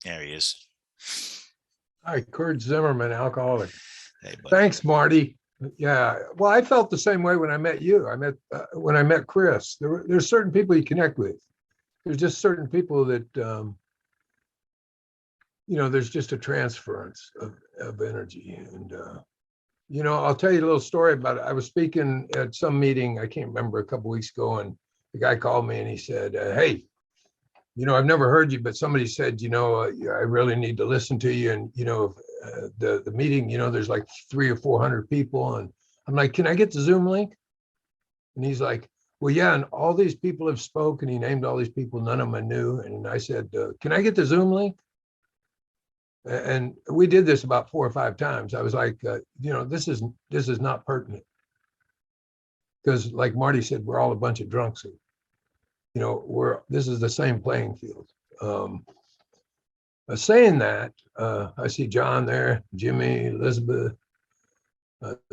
There he is. Hi, Kurt Zimmerman, alcoholic. Hey, buddy. Thanks, Marty. Yeah, well, I felt the same way when I met you. When I met Chris. There's certain people you connect with. There's just certain people that there's just a transference of energy. And I'll tell you a little story about it. I was speaking at some meeting, I can't remember, a couple of weeks ago, and the guy called me and he said, "Hey, I've never heard you, but somebody said, I really need to listen to you. And, the meeting, there's like 300 or 400 people." And I'm like, "Can I get the Zoom link?" And he's like, "Well, yeah. And all these people have spoken." He named all these people. None of them I knew. And I said, "Can I get the Zoom link?" And we did this about 4 or 5 times. I was like, this is not pertinent. Because like Marty said, we're all a bunch of drunks. This is the same playing field. Saying that, I see John there, Jimmy, Elizabeth.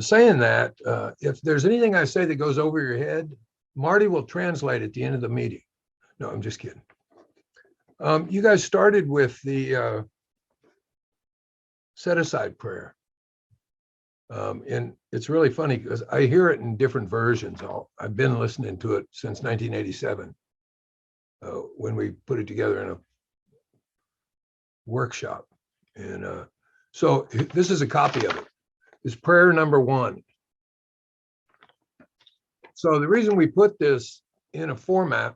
Saying that, if there's anything I say that goes over your head, Marty will translate at the end of the meeting. No, I'm just kidding. You guys started with the set aside prayer. And it's really funny because I hear it in different versions. I've been listening to it since 1987. When we put it together in a workshop. And so this is a copy of it. It's prayer number 1. So the reason we put this in a format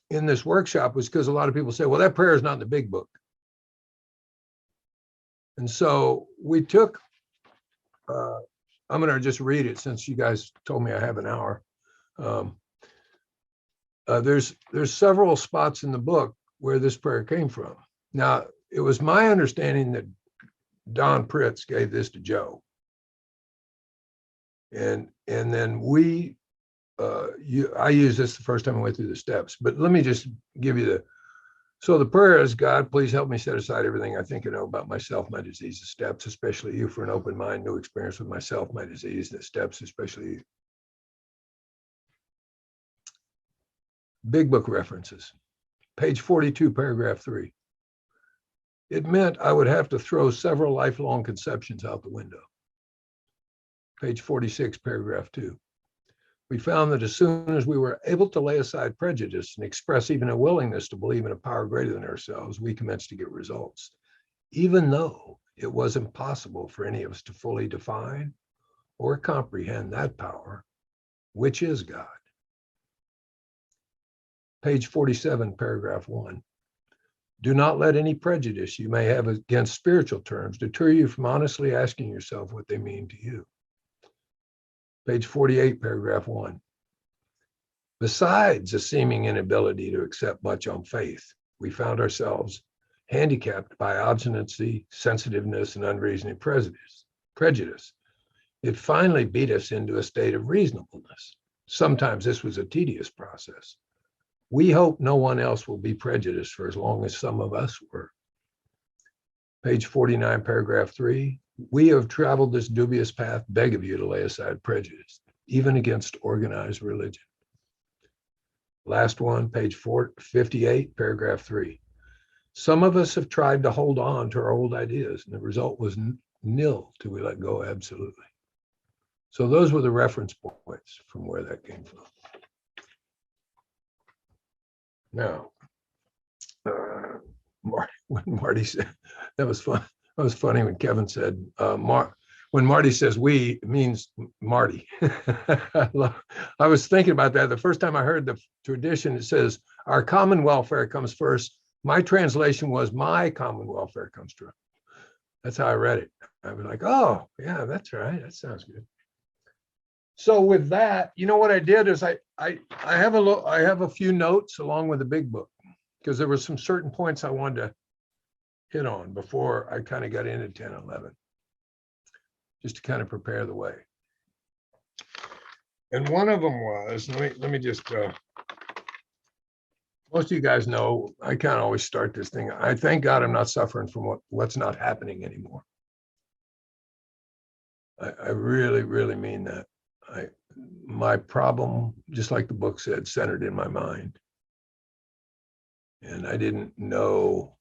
in this workshop was because a lot of people say, well, that prayer is not in the big book. And so we took, I'm going to just read it since you guys told me I have an hour. There's several spots in the book where this prayer came from. Now, it was my understanding that Don Pritz gave this to Joe. And then I used this the first time I went through the steps, but let me just give you so the prayer is, "God, please help me set aside everything I think I know about myself, my disease, the steps, especially you, for an open mind, new experience with myself, my disease, the steps, especially you." Big book references. Page 42, paragraph 3. It meant I would have to throw several lifelong conceptions out the window. Page 46, paragraph 2. We found that as soon as we were able to lay aside prejudice and express even a willingness to believe in a power greater than ourselves, we commenced to get results, even though it was impossible for any of us to fully define or comprehend that power, which is God. Page 47, paragraph 1. Do not let any prejudice you may have against spiritual terms deter you from honestly asking yourself what they mean to you. Page 48, paragraph 1. Besides a seeming inability to accept much on faith, we found ourselves handicapped by obstinacy, sensitiveness, and unreasoning prejudice. It finally beat us into a state of reasonableness. Sometimes this was a tedious process. We hope no one else will be prejudiced for as long as some of us were. Page 49, paragraph 3. We have traveled this dubious path, beg of you to lay aside prejudice, even against organized religion. Last one, page 58, paragraph 3. Some of us have tried to hold on to our old ideas, and the result was nil till we let go absolutely. So those were the reference points from where that came from. Now, when Marty said, that was fun. That was funny when Kevin said, when Marty says we, it means Marty. I was thinking about that. The first time I heard the tradition, it says, our common welfare comes first. My translation was, my common welfare comes first. That's how I read it. I was like, oh, yeah, that's right. That sounds good. So with that, what I did is I have a few notes along with the big book, because there were some certain points I wanted to hit on before I kind of got into 10, 11, just to kind of prepare the way. And one of them was, let me just, most of you guys know, I kind of always start this thing. I thank God I'm not suffering from what's not happening anymore. I really, really mean that. My problem, just like the book said, centered in my mind. And I didn't know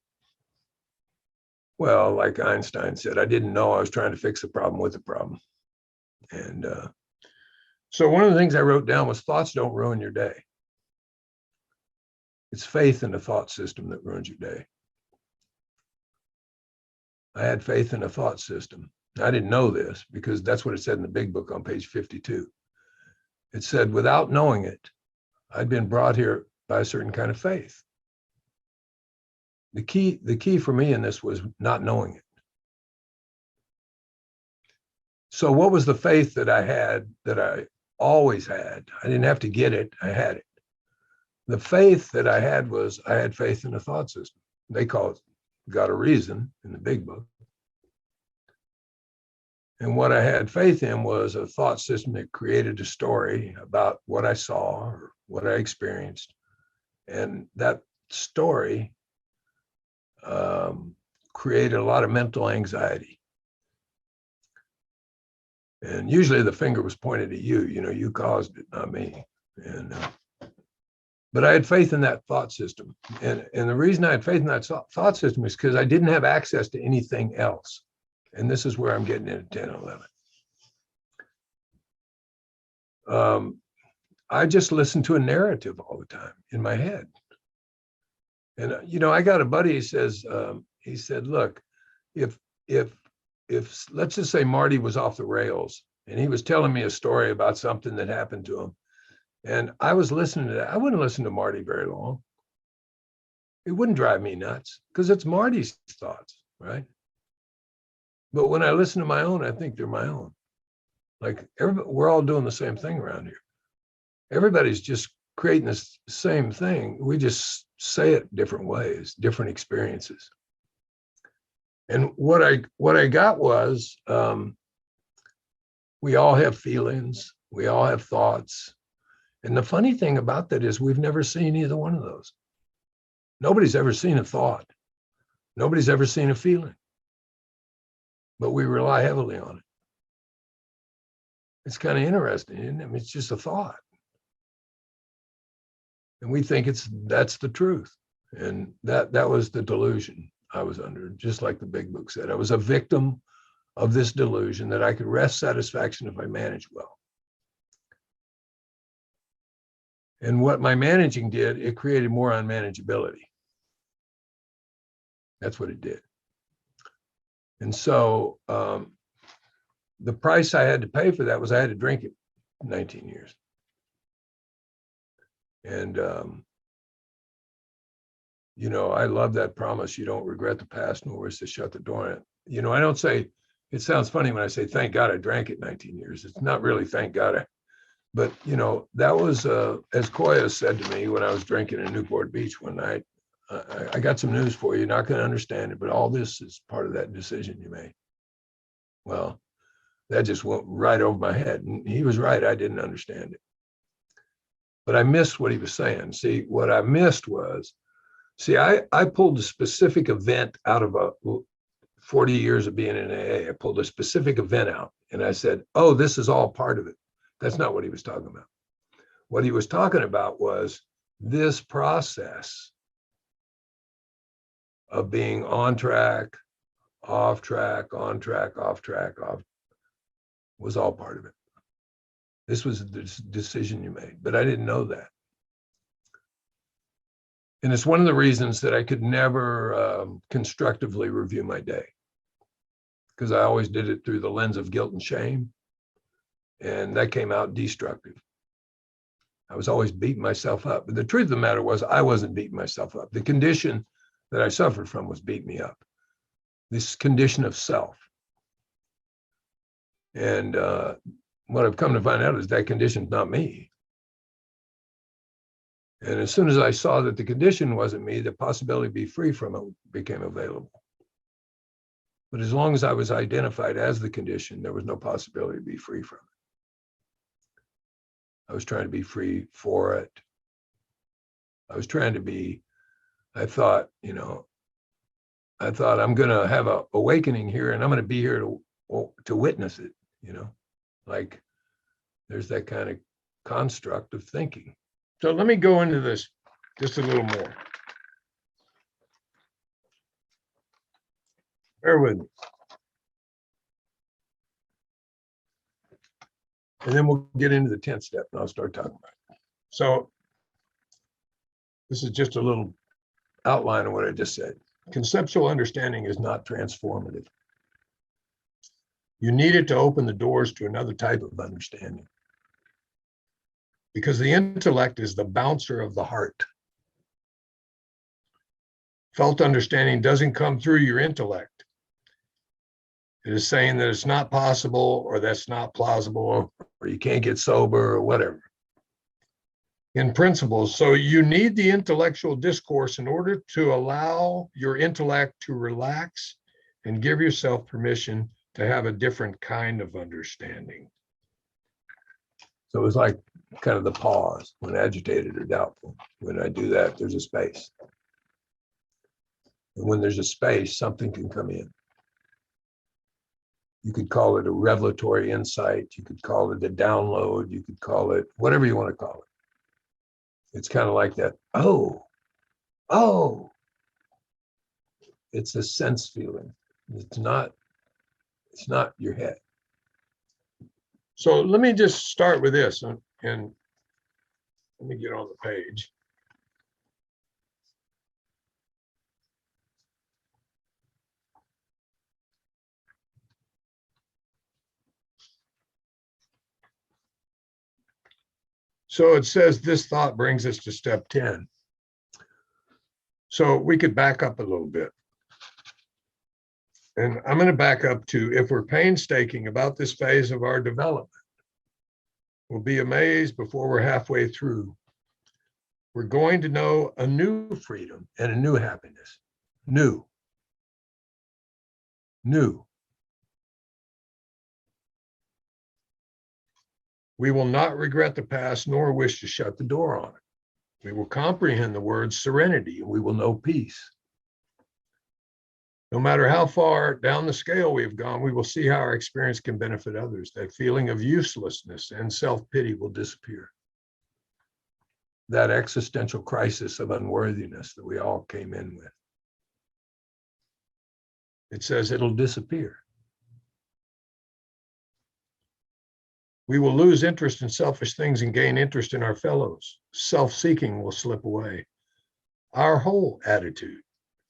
Well, like Einstein said, I didn't know I was trying to fix the problem with the problem. And so one of the things I wrote down was thoughts don't ruin your day. It's faith in the thought system that ruins your day. I had faith in a thought system. I didn't know this because that's what it said in the big book on page 52. It said, without knowing it, I'd been brought here by a certain kind of faith. The key for me in this was not knowing it. So what was the faith that I had, that I always had? I didn't have to get it, I had it. The faith that I had was, I had faith in the thought system. They call it God a reason in the big book. And what I had faith in was a thought system that created a story about what I saw or what I experienced. And that story created a lot of mental anxiety. And usually the finger was pointed at you, you caused it, not me. And but I had faith in that thought system. And the reason I had faith in that thought system is because I didn't have access to anything else. And this is where I'm getting into 10 and 11. I just listened to a narrative all the time in my head. And, I got a buddy, he said, look, if let's just say Marty was off the rails and he was telling me a story about something that happened to him, and I was listening to that, I wouldn't listen to Marty very long. It wouldn't drive me nuts because it's Marty's thoughts, right? But when I listen to my own, I think they're my own. Like we're all doing the same thing around here. Everybody's just creating the same thing. We just say it different ways, different experiences. And what I got was, we all have feelings, we all have thoughts. And the funny thing about that is we've never seen either one of those. Nobody's ever seen a thought. Nobody's ever seen a feeling. But we rely heavily on it. It's kind of interesting, isn't it? I mean, it's just a thought. And we think that's the truth. And that was the delusion I was under, just like the big book said. I was a victim of this delusion that I could wrest satisfaction if I managed well. And what my managing did, it created more unmanageability. That's what it did. And so the price I had to pay for that was I had to drink it 19 years. And, I love that promise. You don't regret the past, nor wish to shut the door on it. I don't say, it sounds funny when I say, thank God I drank it 19 years. It's not really thank God. But, that was, as Koya said to me when I was drinking in Newport Beach one night, I got some news for you. You're not going to understand it, but all this is part of that decision you made. Well, that just went right over my head. And he was right. I didn't understand it. But I missed what he was saying. See, what I missed was, I pulled a specific event out of 40 years of being in AA. I pulled a specific event out and I said, oh, this is all part of it. That's not what he was talking about. What he was talking about was this process of being on track, off track, on track, off track, off, was all part of it. This was the decision you made, but I didn't know that. And it's one of the reasons that I could never constructively review my day, because I always did it through the lens of guilt and shame. And that came out destructive. I was always beating myself up. But the truth of the matter was I wasn't beating myself up. The condition that I suffered from was beating me up. This condition of self. And what I've come to find out is that condition's not me. And as soon as I saw that the condition wasn't me, the possibility to be free from it became available. But as long as I was identified as the condition, there was no possibility to be free from it. I was trying to be free for it. I was trying to be, I thought I'm going to have an awakening here and I'm going to be here to witness it, like there's that kind of construct of thinking. So let me go into this just a little more. Bear with me. And then we'll get into the 10th step and I'll start talking about it. So this is just a little outline of what I just said. Conceptual understanding is not transformative. You need it to open the doors to another type of understanding. Because the intellect is the bouncer of the heart. Felt understanding doesn't come through your intellect. It is saying that it's not possible, or that's not plausible, or you can't get sober, or whatever. In principle, so you need the intellectual discourse in order to allow your intellect to relax and give yourself permission to have a different kind of understanding. So it's like kind of the pause when agitated or doubtful. When I do that, there's a space. And when there's a space, something can come in. You could call it a revelatory insight. You could call it a download. You could call it whatever you want to call it. It's kind of like that. Oh. It's a sense feeling. It's not your head. So let me just start with this, and let me get on the page. So it says this thought brings us to step 10. So we could back up a little bit. And I'm going to back up to, if we're painstaking about this phase of our development, we'll be amazed before we're halfway through. We're going to know a new freedom and a new happiness. New. We will not regret the past nor wish to shut the door on it. We will comprehend the word serenity and we will know peace. No matter how far down the scale we have gone, we will see how our experience can benefit others. That feeling of uselessness and self-pity will disappear. That existential crisis of unworthiness that we all came in with. It says it'll disappear. We will lose interest in selfish things and gain interest in our fellows. Self-seeking will slip away. Our whole attitude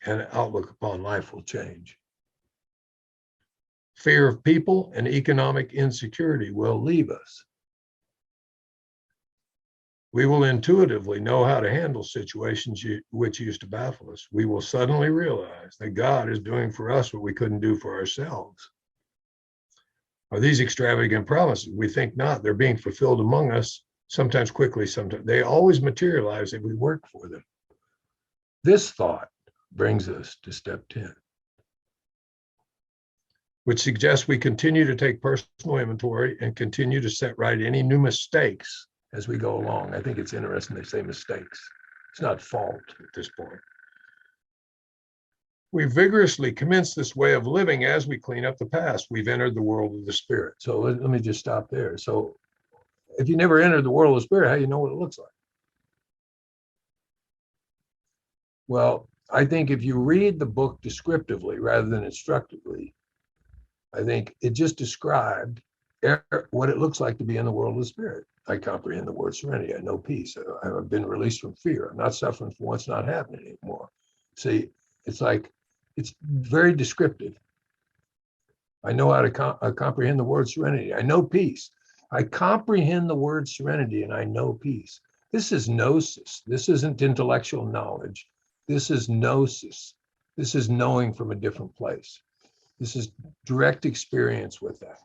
and outlook upon life will change. Fear of people and economic insecurity will leave us. We will intuitively know how to handle situations which used to baffle us. We will suddenly realize that God is doing for us what we couldn't do for ourselves. Are these extravagant promises? We think not. They're being fulfilled among us, sometimes quickly, sometimes. They always materialize if we work for them. This thought brings us to step 10, which suggests we continue to take personal inventory and continue to set right any new mistakes as we go along. I think it's interesting they say mistakes. It's not fault at this point. We vigorously commence this way of living as we clean up the past. We've entered the world of the spirit. So let me just stop there. So if you never entered the world of the spirit, how do you know what it looks like? Well, I think if you read the book descriptively rather than instructively, I think it just described what it looks like to be in the world of the spirit. I comprehend the word serenity. I know peace. I've been released from fear. I'm not suffering from what's not happening anymore. See, it's like, it's very descriptive. I know how to comprehend the word serenity. I know peace. I comprehend the word serenity and I know peace. This is gnosis. This isn't intellectual knowledge. This is gnosis. This is knowing from a different place. This is direct experience with that.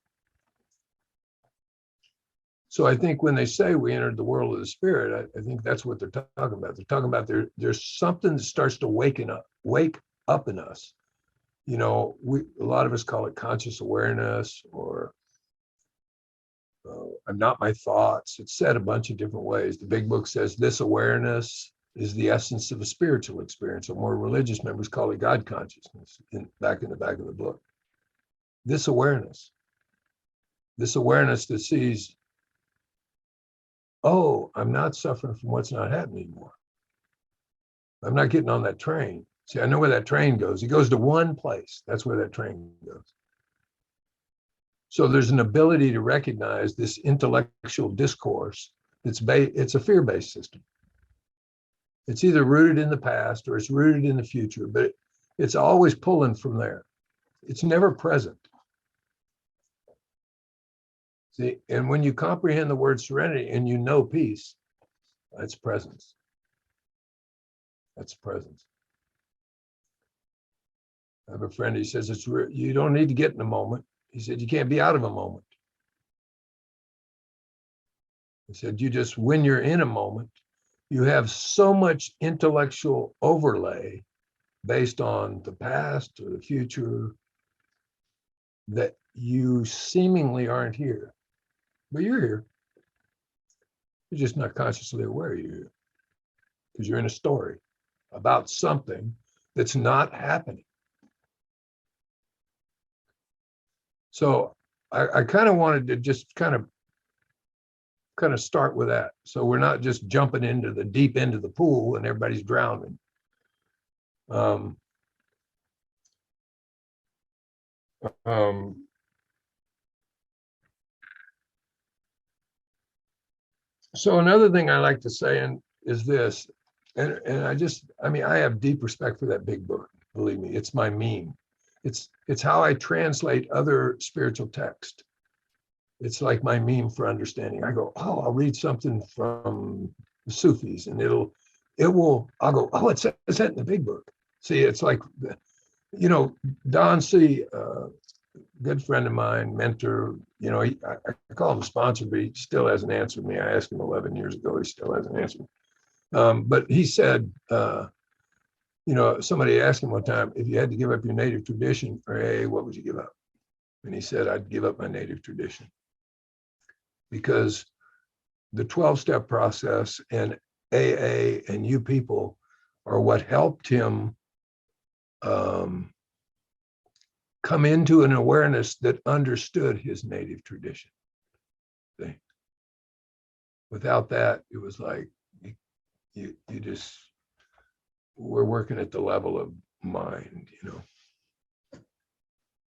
So I think when they say we entered the world of the spirit, I think that's what they're talking about. They're talking about there's something that starts to wake up in us. You know, a lot of us call it conscious awareness, or I'm not my thoughts. It's said a bunch of different ways. The big book says this awareness is the essence of a spiritual experience, or more religious members call it God consciousness back in the back of the book. This awareness that sees, oh, I'm not suffering from what's not happening anymore. I'm not getting on that train. See, I know where that train goes. It goes to one place. That's where that train goes. So there's an ability to recognize this intellectual discourse. It's a fear-based system. It's either rooted in the past or it's rooted in the future, but it's always pulling from there. It's never present. See, and when you comprehend the word serenity and you know peace, that's presence. That's presence. I have a friend, he says, you don't need to get in a moment. He said, you can't be out of a moment. He said, when you're in a moment, you have so much intellectual overlay based on the past or the future that you seemingly aren't here. But you're here. You're just not consciously aware you're here because you're in a story about something that's not happening. So I kind of wanted to just kind of start with that. So we're not just jumping into the deep end of the pool and everybody's drowning. So another thing I like to say is this, and I have deep respect for that big book. Believe me, it's my meme. It's how I translate other spiritual text. It's like my meme for understanding. I go, oh, I'll read something from the Sufis, and I'll go, oh, it says that in the big book. See, it's like, Don C, good friend of mine, mentor, I call him a sponsor, but he still hasn't answered me. I asked him 11 years ago, he still hasn't answered me. But he said, somebody asked him one time, if you had to give up your native tradition for AA, what would you give up? And he said, I'd give up my native tradition. Because the 12-step process and AA and you people are what helped him come into an awareness that understood his native tradition. See? Without that, it was like we're working at the level of mind,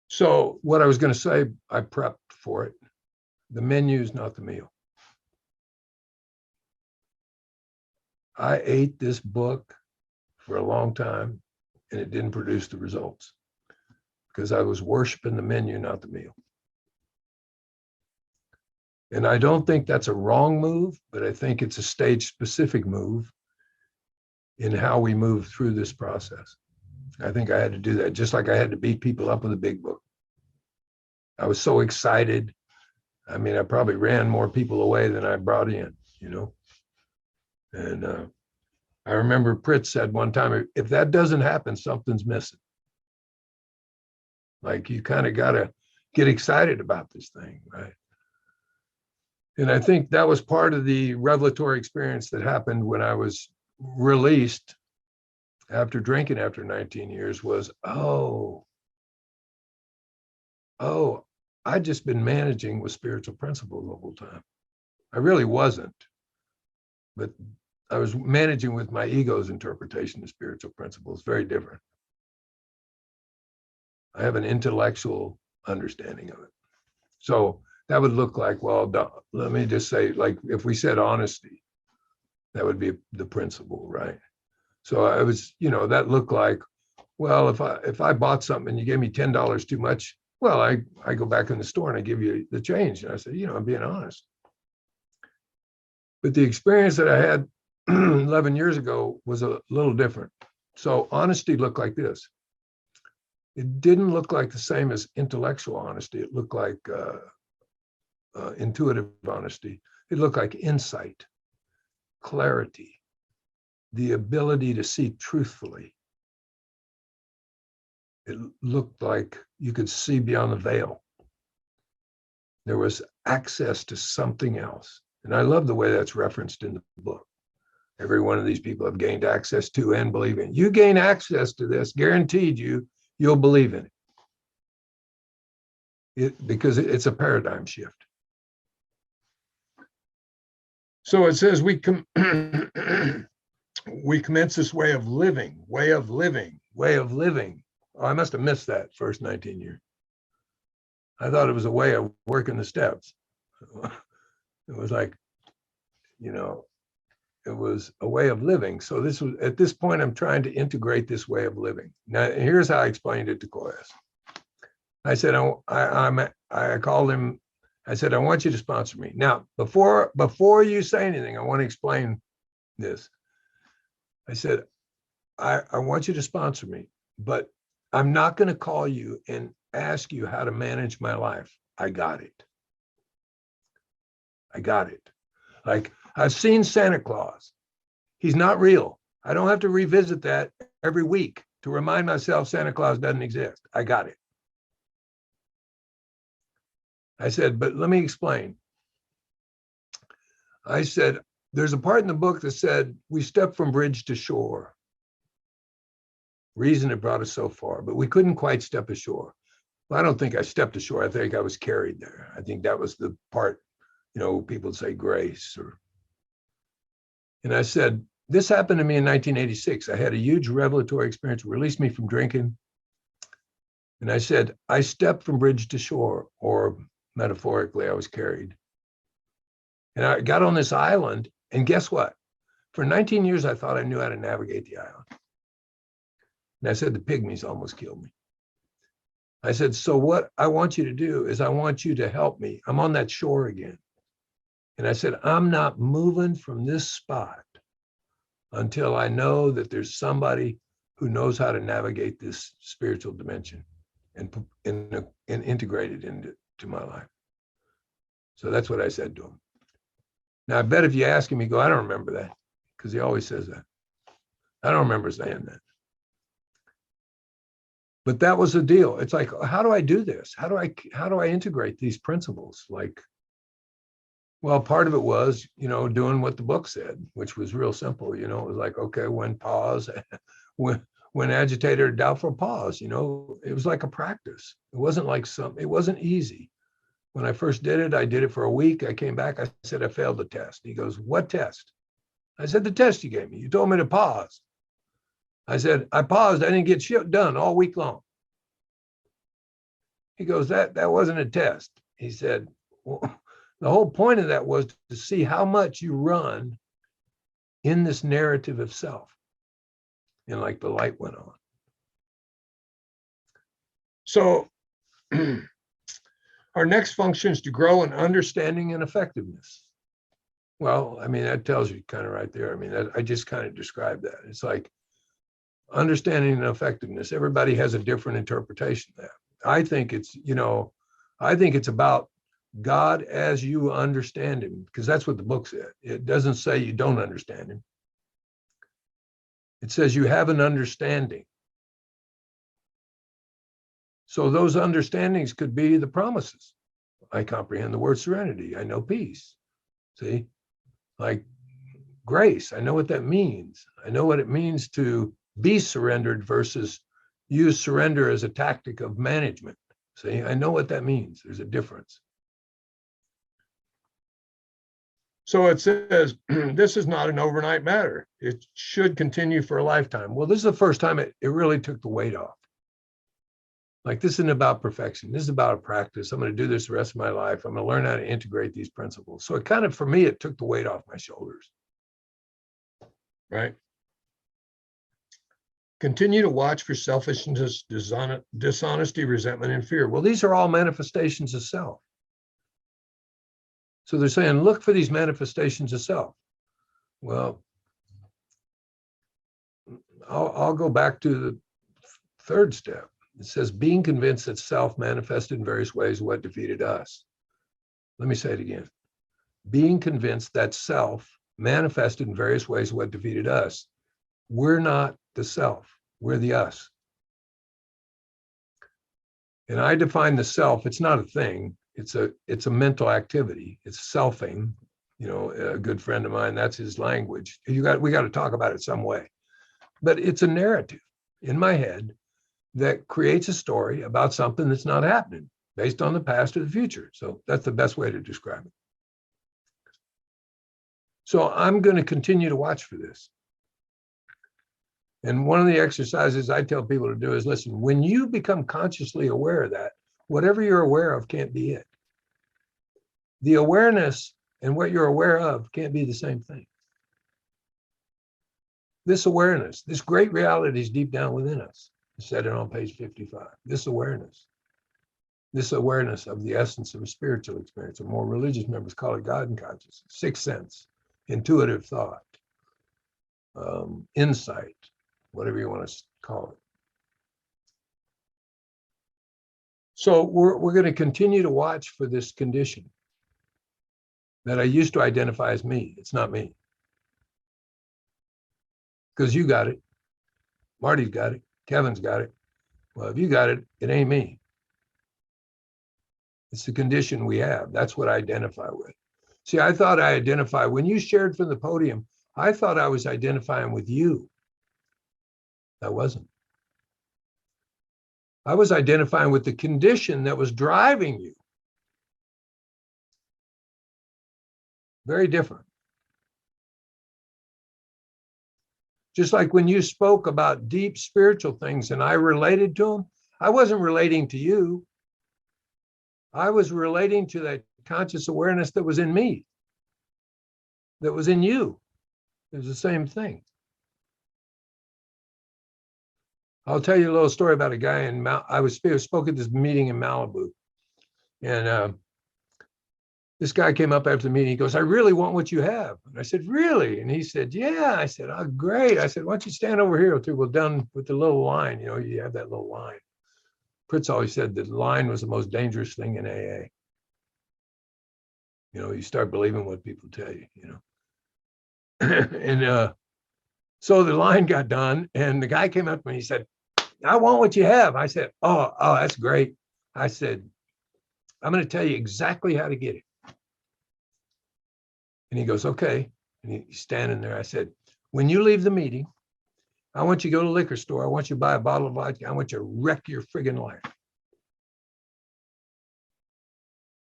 So what I was going to say, I prepped for it. The menu is not the meal. I ate this book for a long time and it didn't produce the results because I was worshiping the menu, not the meal. And I don't think that's a wrong move, but I think it's a stage-specific move in how we move through this process. I think I had to do that, just like I had to beat people up with a big book. I was so excited. I mean, I probably ran more people away than I brought in, And I remember Pritz said one time, if that doesn't happen, something's missing. Like you kind of got to get excited about this thing, right? And I think that was part of the revelatory experience that happened when I was released after drinking after 19 years was, I'd just been managing with spiritual principles the whole time. I really wasn't, but I was managing with my ego's interpretation of spiritual principles, very different. I have an intellectual understanding of it. So that would look like, well, let me just say, like if we said honesty, that would be the principle, right? So I was, that looked like, well, if I bought something and you gave me $10 too much, well, I go back in the store and I give you the change. And I said, I'm being honest. But the experience that I had 11 years ago was a little different. So honesty looked like this. It didn't look like the same as intellectual honesty. It looked like intuitive honesty. It looked like insight, clarity, the ability to see truthfully. It looked like you could see beyond the veil. There was access to something else. And I love the way that's referenced in the book. Every one of these people have gained access to and believe in. You gain access to this, guaranteed you'll believe in it. Because it's a paradigm shift. So it says we commence this way of living way of living. Oh, I must have missed that first 19 years. I thought it was a way of working the steps. It was like, you know, it was a way of living. So this was, at this point, I'm trying to integrate this way of living. Now, here's how I explained it to Koyas. I said, I called him. I said, I want you to sponsor me. Now, before you say anything, I want to explain this. I said, I want you to sponsor me, but I'm not going to call you and ask you how to manage my life. I got it. I got it. Like, I've seen Santa Claus. He's not real. I don't have to revisit that every week to remind myself Santa Claus doesn't exist. I got it. I said, but let me explain. I said, there's a part in the book that said, we stepped from bridge to shore. Reason it brought us so far, but we couldn't quite step ashore. Well, I don't think I stepped ashore. I think I was carried there. I think that was the part, people say grace. And I said, this happened to me in 1986. I had a huge revelatory experience, released me from drinking. And I said, I stepped from bridge to shore, or metaphorically, I was carried. And I got on this island, and guess what? For 19 years, I thought I knew how to navigate the island. And I said, the pygmies almost killed me. I said, so what I want you to do is I want you to help me. I'm on that shore again. And I said, I'm not moving from this spot until I know that there's somebody who knows how to navigate this spiritual dimension and integrate it into my life. So that's what I said to him. Now, I bet if you ask him, he go, I don't remember that, because he always says that. I don't remember saying that. But that was the deal. It's like, how do I do this? How do I integrate these principles? Like, well, part of it was, doing what the book said, which was real simple. It was like, okay, when pause, when agitated or doubtful, pause. It was like a practice. It wasn't like it wasn't easy. When I first did it, I did it for a week. I came back, I said, I failed the test. He goes, what test? I said, the test you gave me. You told me to pause. I said, I paused. I didn't get shit done all week long. He goes, that wasn't a test. He said, well, the whole point of that was to see how much you run in this narrative of self. And like the light went on. So our next function is to grow in understanding and effectiveness. Well, I mean, that tells you kind of right there. I mean, I just kind of described that. It's like understanding and effectiveness. Everybody has a different interpretation of that. I think it's about God as you understand him, because that's what the book said. It doesn't say you don't understand him. It says you have an understanding. So those understandings could be the promises. I comprehend the word serenity. I know peace. See, like grace. I know what that means. I know what it means to be surrendered versus use surrender as a tactic of management. See, I know what that means. There's a difference. So it says, this is not an overnight matter. It should continue for a lifetime. Well, this is the first time it really took the weight off. Like, this isn't about perfection. This is about a practice. I'm going to do this the rest of my life. I'm going to learn how to integrate these principles. So it kind of, for me, it took the weight off my shoulders. Right? Continue to watch for selfishness, dishonesty, resentment, and fear. Well, these are all manifestations of self. So they're saying, look for these manifestations of self. Well, I'll go back to the third step. It says, being convinced that self manifested in various ways what defeated us. Let me say it again. Being convinced that self manifested in various ways what defeated us. We're not the self, we're the us. And I define the self, it's not a thing, it's a mental activity. It's selfing. A good friend of mine, that's his language. We got to talk about it some way. But it's a narrative in my head that creates a story about something that's not happening based on the past or the future. So that's the best way to describe it. So I'm going to continue to watch for this. And one of the exercises I tell people to do is listen, when you become consciously aware of that, whatever you're aware of can't be it. The awareness and what you're aware of can't be the same thing. This awareness, this great reality is deep down within us. I said it on page 55. This awareness of the essence of a spiritual experience, or more religious members call it God and consciousness, sixth sense, intuitive thought, insight, whatever you want to call it. So we're going to continue to watch for this condition that I used to identify as me. It's not me. Because you got it. Marty's got it. Kevin's got it. Well, if you got it, it ain't me. It's the condition we have. That's what I identify with. See, I thought I identify, when you shared from the podium, I thought I was identifying with you. I wasn't. I was identifying with the condition that was driving you. Very different. Just like when you spoke about deep spiritual things and I related to them, I wasn't relating to you. I was relating to that conscious awareness that was in me, that was in you. It was the same thing. I'll tell you a little story about a guy in I spoke at this meeting in Malibu, and this guy came up after the meeting. He goes, "I really want what you have." And I said, "Really?" And he said, "Yeah." I said, "Oh, great." I said, "Why don't you stand over here till we're done with the little line? You know, you have that little line." Pritz always said that line was the most dangerous thing in AA. You know, you start believing what people tell you, you know. And so the line got done, and the guy came up to me and he said, "I want what you have." I said, oh, that's great. I said, "I'm going to tell you exactly how to get it." And he goes, "Okay." And he's standing there. I said, "When you leave the meeting, I want you to go to the liquor store. I want you to buy a bottle of vodka. I want you to wreck your friggin' life."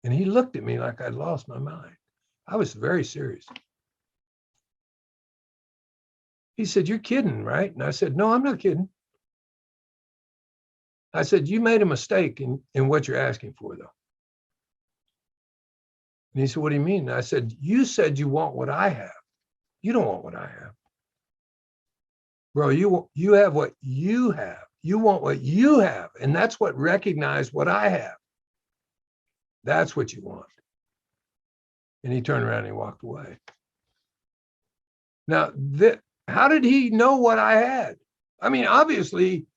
And he looked at me like I'd lost my mind. I was very serious. He said, "You're kidding, right?" And I said, "No, I'm not kidding." I said, "You made a mistake in what you're asking for, though." And he said, "What do you mean?" And I said, "You said you want what I have. You don't want what I have. Bro, you have what you have. You want what you have. And that's what recognized what I have. That's what you want." And he turned around and he walked away. Now, how did he know what I had? I mean, obviously,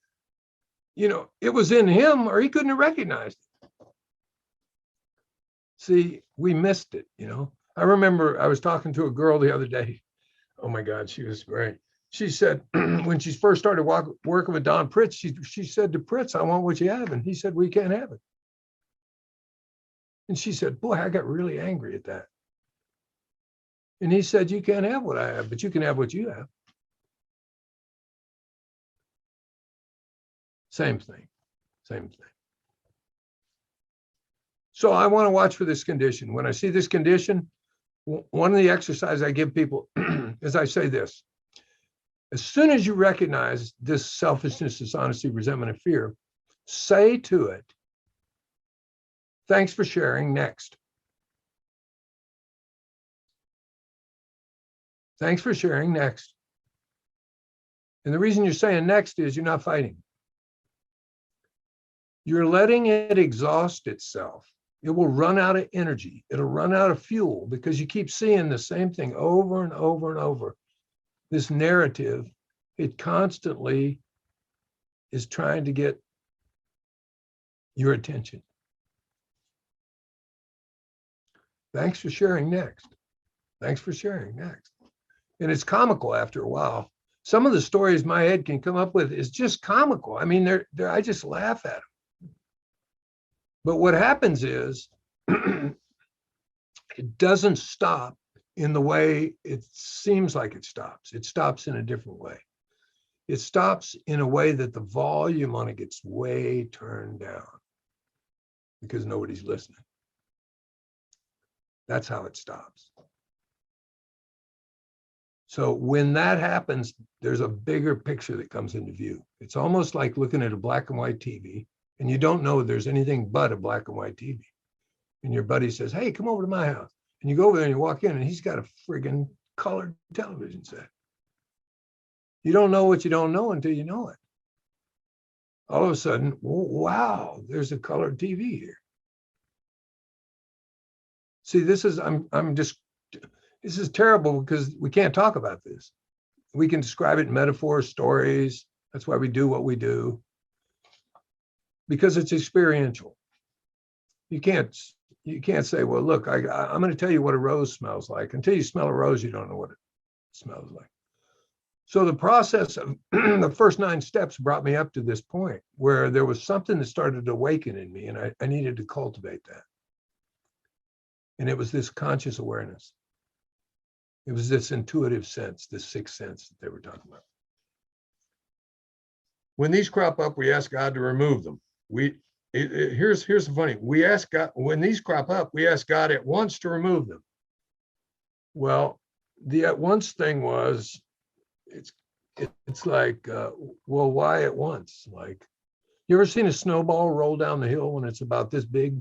you know, it was in him or he couldn't have recognized it. See, we missed it, you know. I remember I was talking to a girl the other day. Oh my God, she was great. She said, when she first started working with Don Pritz, she said to Pritz, "I want what you have." And he said, "We can't have it." And she said, "Boy, I got really angry at that." And he said, "You can't have what I have, but you can have what you have." Same thing, same thing. So I want to watch for this condition. When I see this condition, one of the exercises I give people is I say this: as soon as you recognize this selfishness, dishonesty, resentment, and fear, say to it, "Thanks for sharing, next." Thanks for sharing, next. And the reason you're saying next is you're not fighting. You're letting it exhaust itself. It will run out of energy. It'll run out of fuel because you keep seeing the same thing over and over and over. This narrative, it constantly is trying to get your attention. Thanks for sharing, next. Thanks for sharing, next. And it's comical after a while. Some of the stories my head can come up with is just comical. I mean, I just laugh at them. But what happens is it doesn't stop in the way it seems like it stops. It stops in a different way. It stops in a way that the volume on it gets way turned down because nobody's listening. That's how it stops. So when that happens, there's a bigger picture that comes into view. It's almost like looking at a black and white TV, and you don't know there's anything but a black and white TV. And your buddy says, hey, come over to my house. And you go over there and you walk in, and he's got a friggin' colored television set. You don't know what you don't know until you know it. All of a sudden, wow, there's a colored TV here. See, this is terrible because we can't talk about this. We can describe it in metaphors, stories. That's why we do what we do, because it's experiential. You can't say, well, look, I'm going to tell you what a rose smells like. Until you smell a rose, you don't know what it smells like. So the process of the first 9 steps brought me up to this point where there was something that started to awaken in me, and I needed to cultivate that. And it was this conscious awareness. It was this intuitive sense, this sixth sense that they were talking about. When these crop up, we ask God to remove them. Here's the funny. We ask God, when these crop up, we ask God at once to remove them. Well, the at once thing was, it's like, well, why at once? Like, you ever seen a snowball roll down the hill when it's about this big?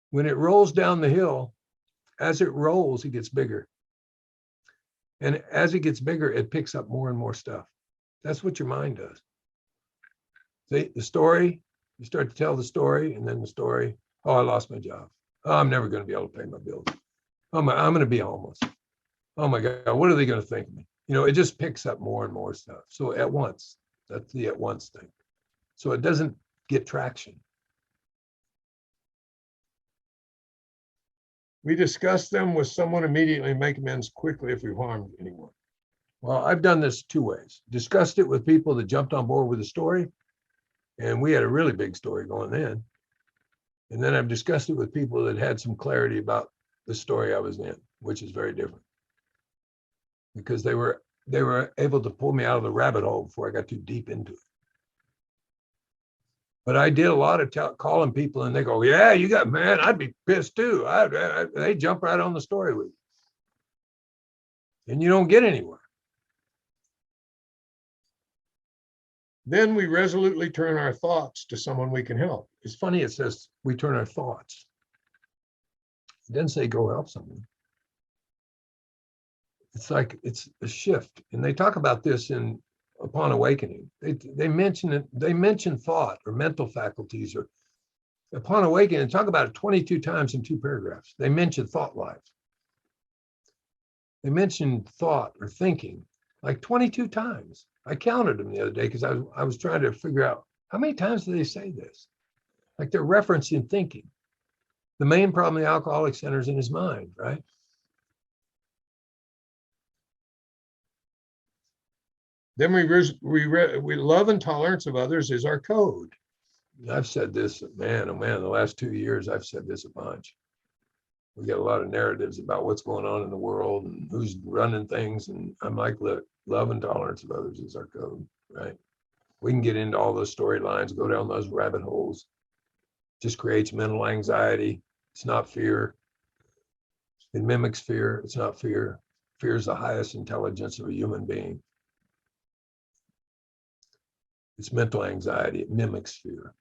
When it rolls down the hill, as it rolls, it gets bigger. And as it gets bigger, it picks up more and more stuff. That's what your mind does. See, the story, you start to tell the story, and then the story, oh, I lost my job. Oh, I'm never going to be able to pay my bills. I'm going to be homeless. Oh my God, what are they going to think of me? You know, it just picks up more and more stuff. So at once, that's the at once thing. So it doesn't get traction. We discuss them with someone immediately and make amends quickly if we've harmed anyone. Well, I've done this 2 ways. Discussed it with people that jumped on board with the story, and we had a really big story going then. And then I've discussed it with people that had some clarity about the story I was in, which is very different, because they were able to pull me out of the rabbit hole before I got too deep into it. But I did a lot of calling people, and they go, yeah, you got, man, I'd be pissed too. They jump right on the story with you. And you don't get anywhere. Then we resolutely turn our thoughts to someone we can help. It's funny, it says we turn our thoughts. It doesn't say go help someone. It's like, it's a shift. And they talk about this in Upon Awakening. They mention it, they mention thought or mental faculties, or Upon Awakening, talk about it 22 times in 2 paragraphs. They mention thought life. They mention thought or thinking like 22 times. I counted them the other day because I was trying to figure out how many times do they say this? Like they're referencing thinking. The main problem the alcoholic centers in his mind, right? Then we love and tolerance of others is our code. I've said this, man, oh man, the last 2 years, I've said this a bunch. We get a lot of narratives about what's going on in the world and who's running things. And I'm like, look, love and tolerance of others is our code, right? We can get into all those storylines, go down those rabbit holes. Just creates mental anxiety. It's not fear. It mimics fear. It's not fear. Fear is the highest intelligence of a human being. It's mental anxiety. It mimics fear.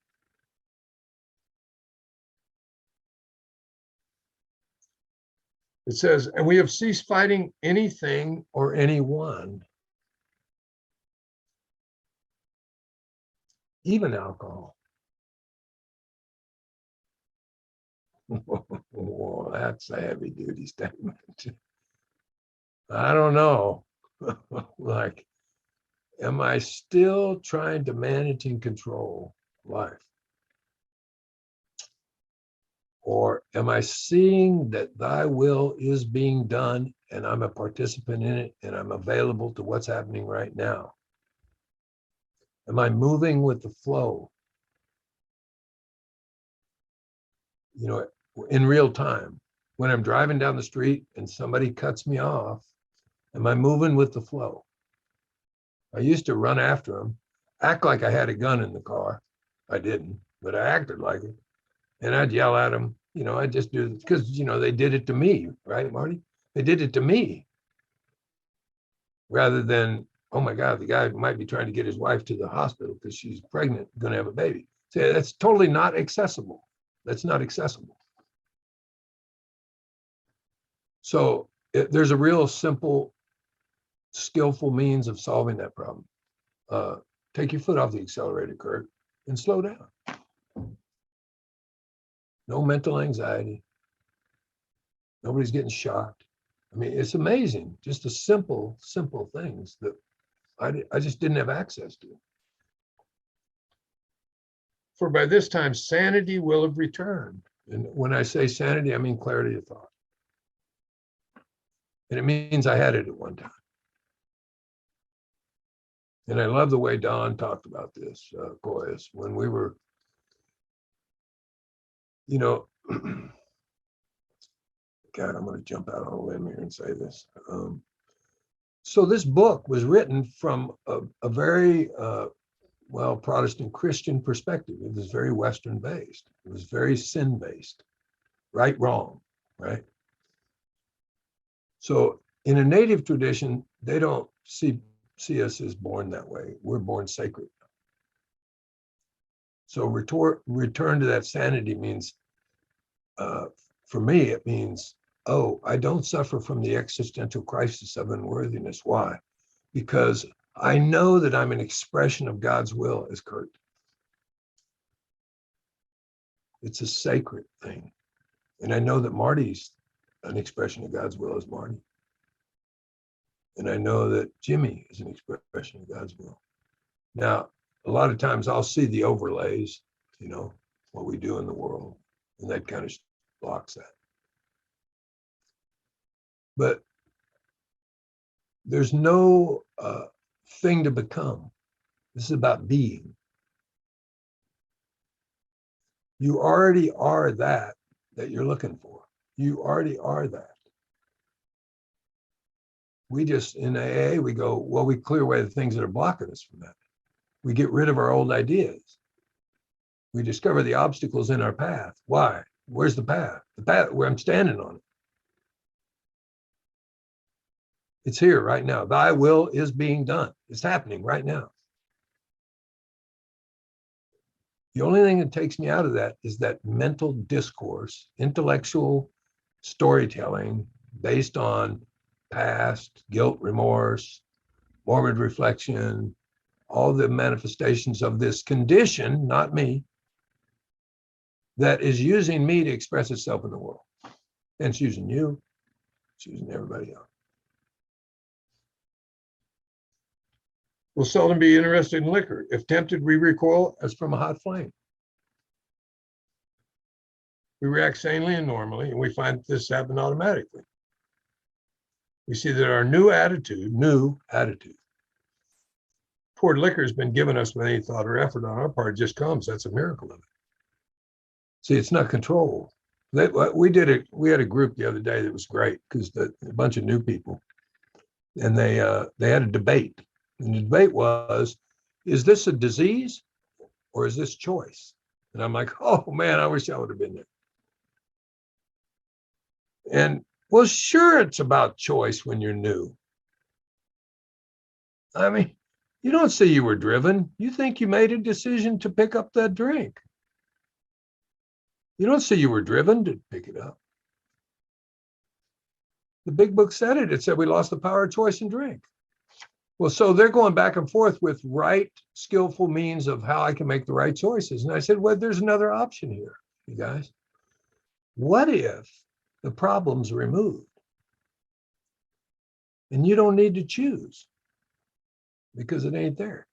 It says, and we have ceased fighting anything or anyone, even alcohol. Whoa, that's a heavy duty statement. I don't know. Like, am I still trying to manage and control life? Or am I seeing that thy will is being done and I'm a participant in it and I'm available to what's happening right now? Am I moving with the flow? You know, in real time, when I'm driving down the street and somebody cuts me off, am I moving with the flow? I used to run after them, act like I had a gun in the car. I didn't, but I acted like it. And I'd yell at them, you know, I just do, because, you know, they did it to me, right, Marty? They did it to me rather than, oh my God, the guy might be trying to get his wife to the hospital because she's pregnant, going to have a baby. So that's totally not accessible. That's not accessible. So there's a real simple, skillful means of solving that problem. Take your foot off the accelerator, Kurt, and slow down. No mental anxiety. Nobody's getting shocked. I mean, it's amazing. Just the simple things that I just didn't have access to. For by this time, sanity will have returned. And when I say sanity, I mean clarity of thought. And it means I had it at one time. And I love the way Don talked about this, Koyas, when we were, you know, God, I'm going to jump out on a limb here and say this. So this book was written from a very, well, Protestant Christian perspective. It was very Western based. It was very sin based, right, wrong, right? So in a native tradition, they don't see us as born that way. We're born sacred. So return to that sanity means, for me, it means, oh, I don't suffer from the existential crisis of unworthiness. Why? Because I know that I'm an expression of God's will as Kurt. It's a sacred thing. And I know that Marty's an expression of God's will as Marty. And I know that Jimmy is an expression of God's will. Now, a lot of times I'll see the overlays, you know, what we do in the world, and that kind of blocks that. But there's no thing to become. This is about being. You already are that you're looking for. You already are that. We just, in AA, we go, well, we clear away the things that are blocking us from that. We get rid of our old ideas. We discover the obstacles in our path. Why? Where's the path? The path where I'm standing on it. It's here right now. Thy will is being done. It's happening right now. The only thing that takes me out of that is that mental discourse, intellectual storytelling based on past, guilt, remorse, morbid reflection, all the manifestations of this condition, not me, that is using me to express itself in the world. And it's using you, it's using everybody else. We'll seldom be interested in liquor. If tempted, we recoil as from a hot flame. We react sanely and normally, and we find this happen automatically. We see that our new attitude toward liquor has been given us with any thought or effort on our part. It just comes. That's a miracle of it. See, it's not controlled. We had a group the other day that was great because a bunch of new people, and they had a debate. And the debate was, is this a disease or is this choice? And I'm like, oh man, I wish I would have been there. And well, sure, it's about choice when you're new. I mean, you don't say you were driven. You think you made a decision to pick up that drink. You don't say you were driven to pick it up. The big book said it. It said we lost the power of choice and drink. Well, so they're going back and forth with right, skillful means of how I can make the right choices. And I said, well, there's another option here, you guys. What if the problem's removed and you don't need to choose because it ain't there?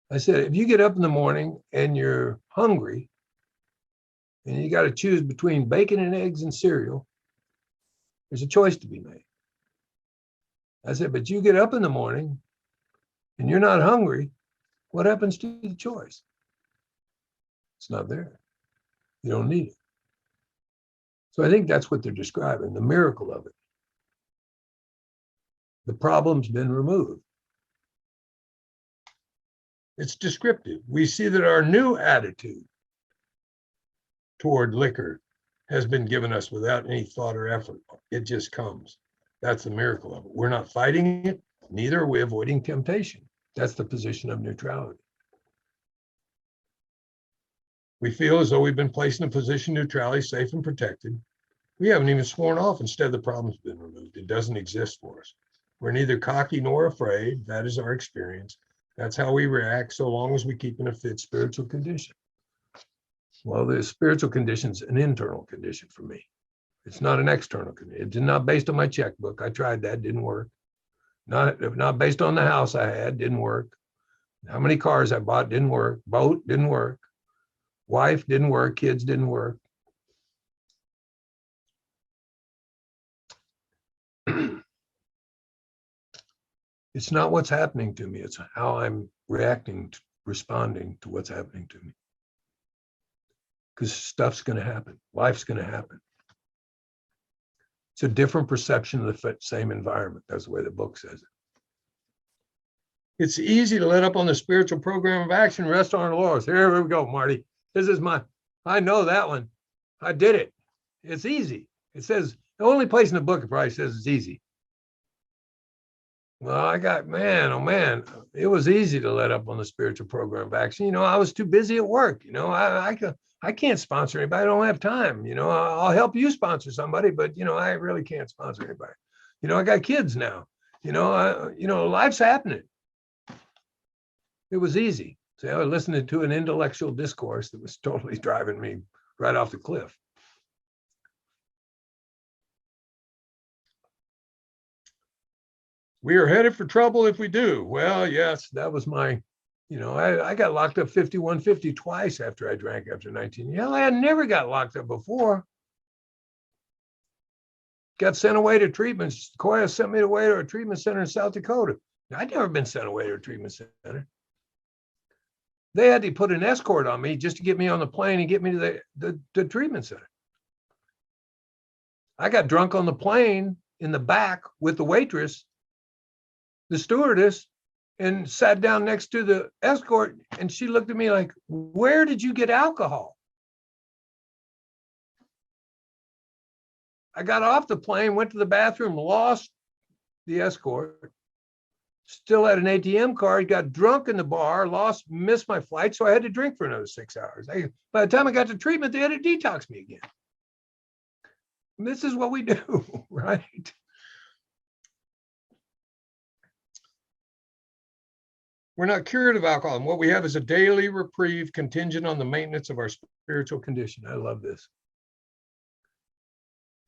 I said, if you get up in the morning and you're hungry and you got to choose between bacon and eggs and cereal, there's a choice to be made. I said, but you get up in the morning and you're not hungry, what happens to the choice? It's not there. You don't need it. So I think that's what they're describing, the miracle of it. The problem's been removed. It's descriptive. We see that our new attitude toward liquor has been given us without any thought or effort. It just comes. That's the miracle of it. We're not fighting it, neither are we avoiding temptation. That's the position of neutrality. We feel as though we've been placed in a position of neutrality, safe and protected. We haven't even sworn off. Instead, the problem's been removed. It doesn't exist for us. We're neither cocky nor afraid. That is our experience. That's how we react so long as we keep in a fit spiritual condition. Well, the spiritual condition is an internal condition for me. It's not an external condition. It's not based on my checkbook. I tried that, didn't work. Not based on the house I had, didn't work. How many cars I bought didn't work. Boat didn't work. Wife didn't work. Kids didn't work. It's not what's happening to me. It's how I'm responding to what's happening to me. Because stuff's going to happen. Life's going to happen. It's a different perception of the same environment. That's the way the book says it. It's easy to let up on the spiritual program of action, rest on our laurels. Here we go, Marty. I know that one. I did it. It's easy. It says, the only place in the book it probably says it's easy. Well, oh man, it was easy to let up on the spiritual program of action. I was too busy at work. I can't sponsor anybody. I don't have time. I'll help you sponsor somebody, but I really can't sponsor anybody. I got kids now. Life's happening. It was easy. So I was listening to an intellectual discourse that was totally driving me right off the cliff. We are headed for trouble if we do. Well, yes, that was my, I got locked up 5150 twice after I drank after 19. Hell, I had never got locked up before. Got sent away to treatments. Koya sent me away to a treatment center in South Dakota. I'd never been sent away to a treatment center. They had to put an escort on me just to get me on the plane and get me to the treatment center. I got drunk on the plane in the back with the waitress, the stewardess, and sat down next to the escort, and she looked at me like, where did you get alcohol? I got off the plane, went to the bathroom, lost the escort, still had an ATM card, got drunk in the bar, missed my flight, so I had to drink for another 6 hours. By the time I got to treatment, they had to detox me again. And this is what we do, right? We're not cured of alcohol. And what we have is a daily reprieve contingent on the maintenance of our spiritual condition. I love this.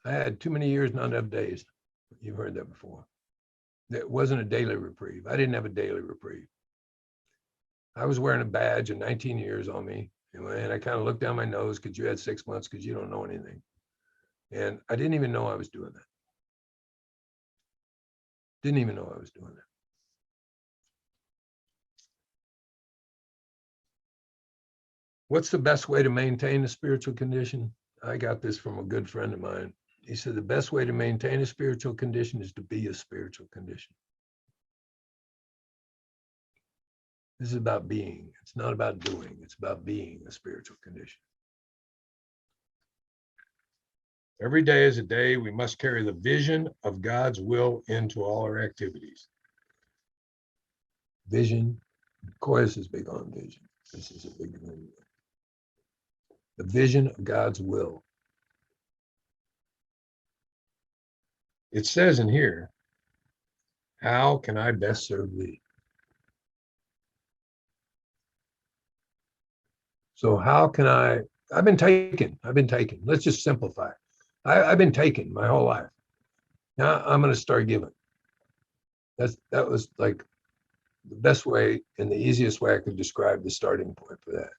I had too many years, not enough days. You've heard that before. It wasn't a daily reprieve. I didn't have a daily reprieve. I was wearing a badge of 19 years on me. And I kind of looked down my nose because you had 6 months because you don't know anything. And I didn't even know I was doing that. Didn't even know I was doing that. What's the best way to maintain a spiritual condition? I got this from a good friend of mine. He said, the best way to maintain a spiritual condition is to be a spiritual condition. This is about being. It's not about doing. It's about being a spiritual condition. Every day is a day we must carry the vision of God's will into all our activities. Vision. Koyas is big on vision. This is a big thing. The vision of God's will. It says in here, how can I best serve thee? So how can I've been taken. Let's just simplify. I've been taken my whole life. Now I'm going to start giving. That was like the best way and the easiest way I could describe the starting point for that.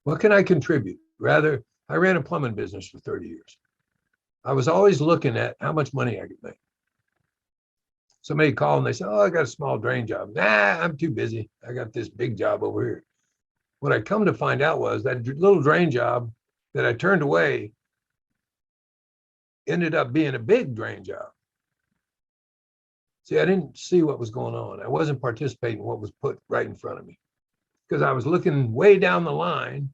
What can I contribute? Rather, I ran a plumbing business for 30 years. I was always looking at how much money I could make. Somebody called and they said, oh, I got a small drain job. Nah, I'm too busy. I got this big job over here. What I come to find out was that little drain job that I turned away ended up being a big drain job. See, I didn't see what was going on. I wasn't participating in what was put right in front of me because I was looking way down the line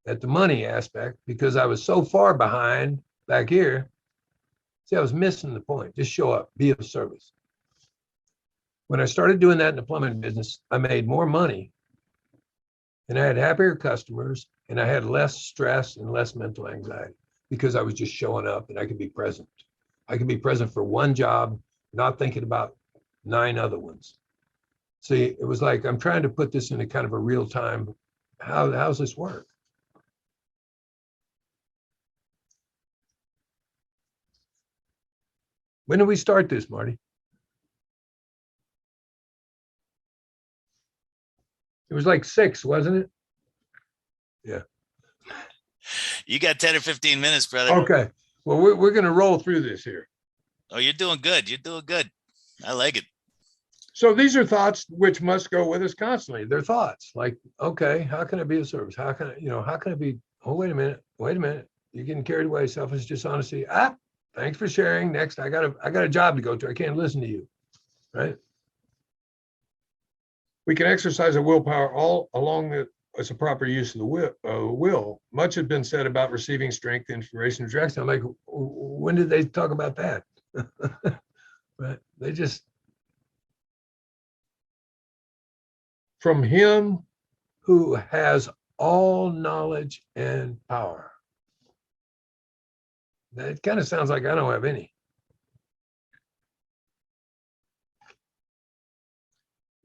at the money aspect because I was so far behind back here. See, I was missing the point. Just show up, be of service. When I started doing that in the plumbing business, I made more money and I had happier customers and I had less stress and less mental anxiety because I was just showing up and I could be present. I could be present for one job, not thinking about 9 other ones. See, it was like, I'm trying to put this into kind of a real time. How's this work? When did we start this, Marty? It was like 6, wasn't it? Yeah. You got 10 or 15 minutes, brother. Okay. Well, we're going to roll through this here. Oh, you're doing good. You're doing good. I like it. So these are thoughts which must go with us constantly. They're thoughts like, okay, how can I be of service? How can I, how can I be, oh, wait a minute. You're getting carried away, selfish dishonesty. Thanks for sharing. Next, I got a job to go to. I can't listen to you, right? We can exercise a willpower all along the, as a proper use of the will. Much has been said about receiving strength, inspiration, direction. I'm like, when did they talk about that? Right? They just, from him who has all knowledge and power. That kind of sounds like I don't have any.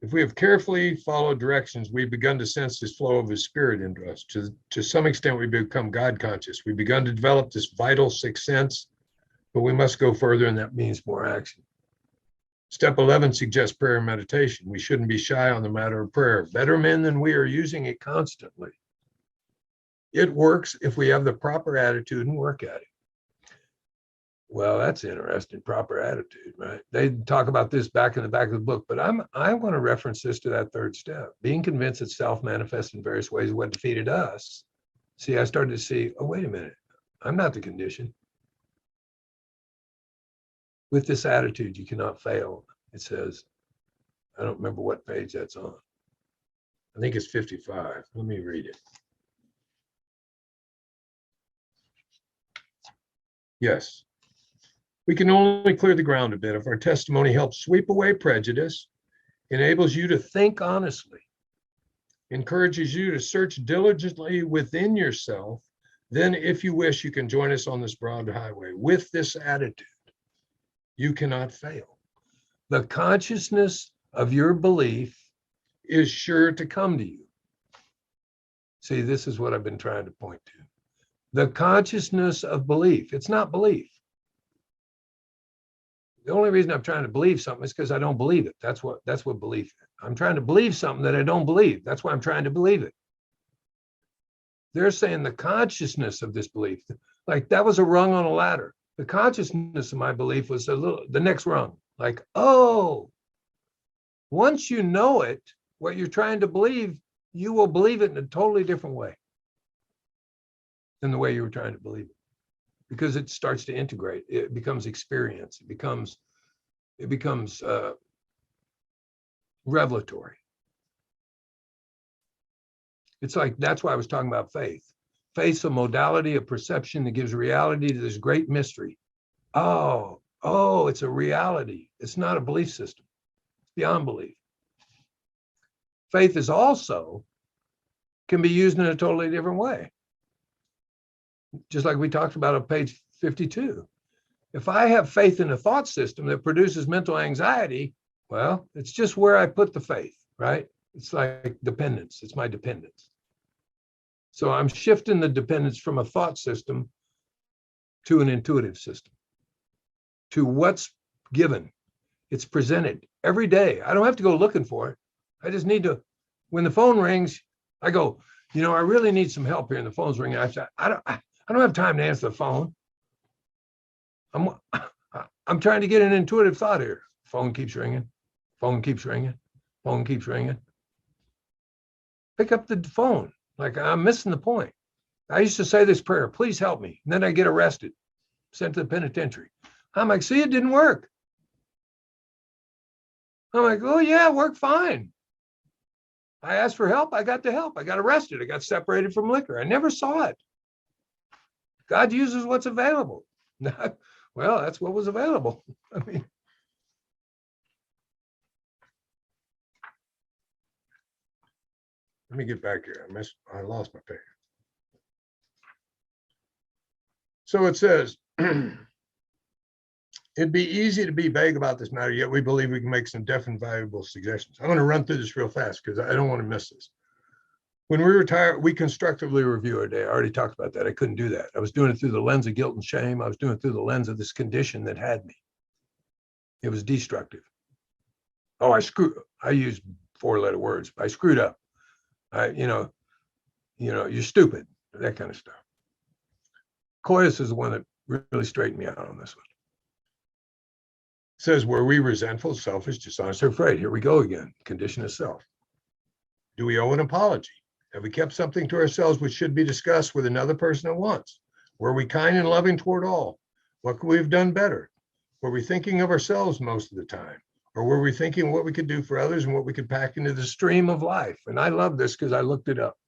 If we have carefully followed directions, we've begun to sense this flow of his spirit into us. To some extent, we become God conscious. We've begun to develop this vital sixth sense, but we must go further, and that means more action. Step 11 suggests prayer and meditation. We shouldn't be shy on the matter of prayer. Better men than we are using it constantly. It works if we have the proper attitude and work at it. Well, that's interesting, proper attitude, right? They talk about this back in the back of the book, but I want to reference this to that third step. Being convinced that self manifests in various ways what defeated us. See, I started to see, oh, wait a minute, I'm not the condition. With this attitude, you cannot fail. It says, I don't remember what page that's on. I think it's 55. Let me read it. Yes. We can only clear the ground a bit if our testimony helps sweep away prejudice, enables you to think honestly, encourages you to search diligently within yourself. Then, if you wish, you can join us on this broad highway. With this attitude, you cannot fail. The consciousness of your belief is sure to come to you. See, this is what I've been trying to point to. The consciousness of belief. It's not belief. The only reason I'm trying to believe something is because I don't believe it. That's what belief is. I'm trying to believe something that I don't believe. That's why I'm trying to believe it. They're saying the consciousness of this belief, like that was a rung on a ladder. The consciousness of my belief was the next rung. Like, oh, once you know it, what you're trying to believe, you will believe it in a totally different way than the way you were trying to believe it. Because it starts to integrate, it becomes experience, it becomes revelatory. It's like, that's why I was talking about faith. Faith's a modality of perception that gives reality to this great mystery. Oh, it's a reality. It's not a belief system. It's beyond belief. Faith is also can be used in a totally different way. Just like we talked about on page 52. If I have faith in a thought system that produces mental anxiety, well, it's just where I put the faith, right? It's like dependence. It's my dependence. So I'm shifting the dependence from a thought system to an intuitive system, to what's given. It's presented every day. I don't have to go looking for it. I just need to, when the phone rings, I go, I really need some help here. And the phone's ringing. I say, I don't have time to answer the phone. I'm trying to get an intuitive thought here. Phone keeps ringing. Phone keeps ringing. Phone keeps ringing. Pick up the phone. Like, I'm missing the point. I used to say this prayer, please help me. And then I get arrested, sent to the penitentiary. I'm like, see, it didn't work. I'm like, oh yeah, it worked fine. I asked for help. I got the help. I got arrested. I got separated from liquor. I never saw it. God uses what's available. Well, that's what was available. I mean, let me get back here. I lost my page. So it says, it'd be easy to be vague about this matter, yet we believe we can make some definite valuable suggestions. I'm going to run through this real fast because I don't want to miss this. When we retire, we constructively review our day. I already talked about that. I couldn't do that. I was doing it through the lens of guilt and shame. I was doing it through the lens of this condition that had me. It was destructive. Oh, I used 4-letter words. I screwed up. You're stupid, that kind of stuff. Koyas is the one that really straightened me out on this one. It says, were we resentful, selfish, dishonest, or afraid? Here we go again, condition of self. Do we owe an apology? Have we kept something to ourselves which should be discussed with another person at once? Were we kind and loving toward all? What could we have done better? Were we thinking of ourselves most of the time? Or were we thinking what we could do for others and what we could pack into the stream of life? And I love this because I looked it up.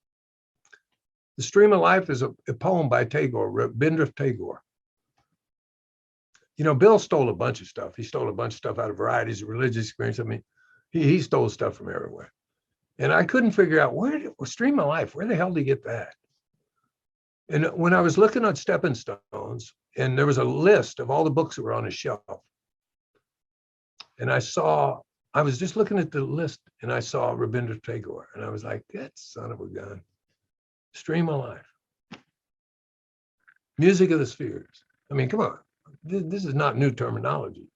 The Stream of Life is a poem by Tagore, Rabindranath Tagore. Bill stole a bunch of stuff. He stole a bunch of stuff out of varieties of religious experience. I mean, he stole stuff from everywhere. And I couldn't figure out Stream of Life, where the hell did he get that? And when I was looking at Stepping Stones, and there was a list of all the books that were on his shelf, and I was just looking at the list, and I saw Rabindranath Tagore, and I was like, that son of a gun. Stream of Life. Music of the Spheres. I mean, come on. This is not new terminology.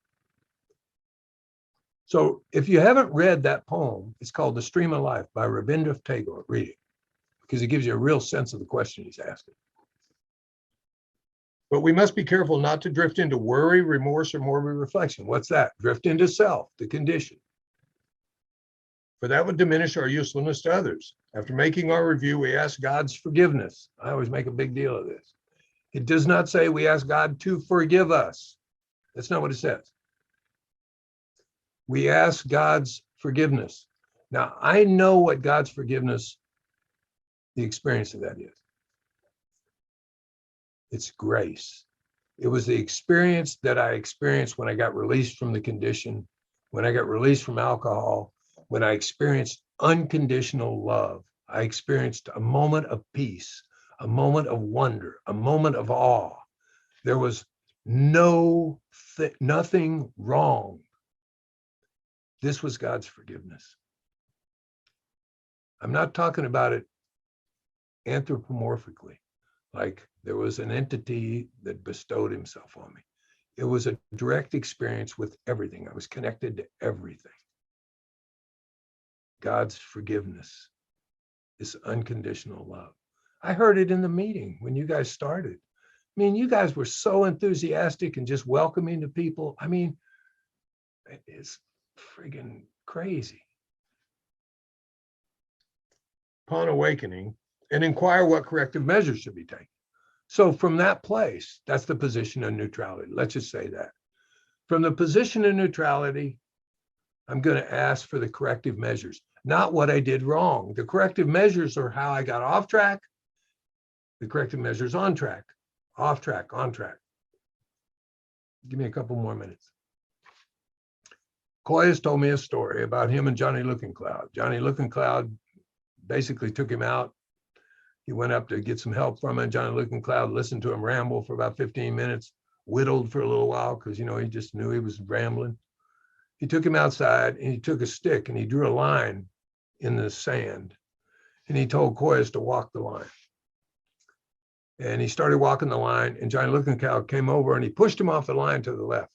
So if you haven't read that poem, it's called The Stream of Life by Rabindranath Tagore. Read it, because it gives you a real sense of the question he's asking. But we must be careful not to drift into worry, remorse, or morbid reflection. What's that? Drift into self, the condition. For that would diminish our usefulness to others. After making our review, we ask God's forgiveness. I always make a big deal of this. It does not say we ask God to forgive us. That's not what it says. We ask God's forgiveness. Now, I know what God's forgiveness, the experience of that is. It's grace. It was the experience that I experienced when I got released from the condition, when I got released from alcohol, when I experienced unconditional love. I experienced a moment of peace, a moment of wonder, a moment of awe. There was nothing wrong. This was God's forgiveness. I'm not talking about it anthropomorphically, like there was an entity that bestowed himself on me. It was a direct experience with everything. I was connected to everything. God's forgiveness, this unconditional love. I heard it in the meeting when you guys started. I mean, you guys were so enthusiastic and just welcoming to people. I mean, it's friggin' crazy. Upon awakening, and inquire what corrective measures should be taken. So from that place, that's the position of neutrality. Let's just say that. From the position of neutrality, I'm going to ask for the corrective measures, not what I did wrong. The corrective measures are how I got off track. The corrective measures on track, off track, on track. Give me a couple more minutes. Koyas told me a story about him and Johnny Looking Cloud. Johnny Looking Cloud basically took him out. He went up to get some help from him. Johnny Looking Cloud listened to him ramble for about 15 minutes, whittled for a little while because, he just knew he was rambling. He took him outside and he took a stick and he drew a line in the sand. And he told Koyas to walk the line. And he started walking the line, and Johnny Looking Cloud came over and he pushed him off the line to the left.